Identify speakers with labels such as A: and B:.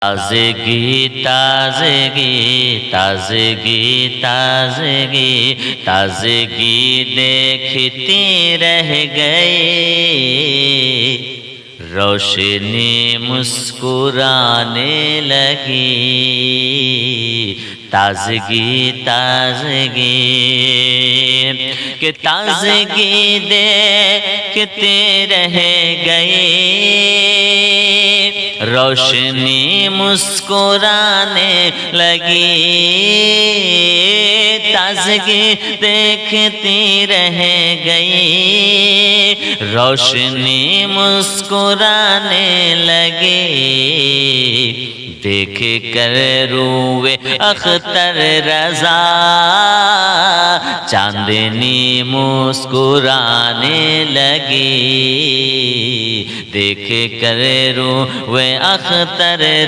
A: تازگی تازگی تازگی تازگی تازگی دیکھتی رہ گئی، روشنی مسکرانے لگی، تازگی تازگی کہ تازگی دیکھتے رہ گئی، روشنی مسکرانے لگی، تازگی دیکھتی رہ گئی، روشنی مسکرانے لگی، دیکھ کر روئے اختر رضا، چاندنی مسکرانے لگی، دیکھ کر روئے اختر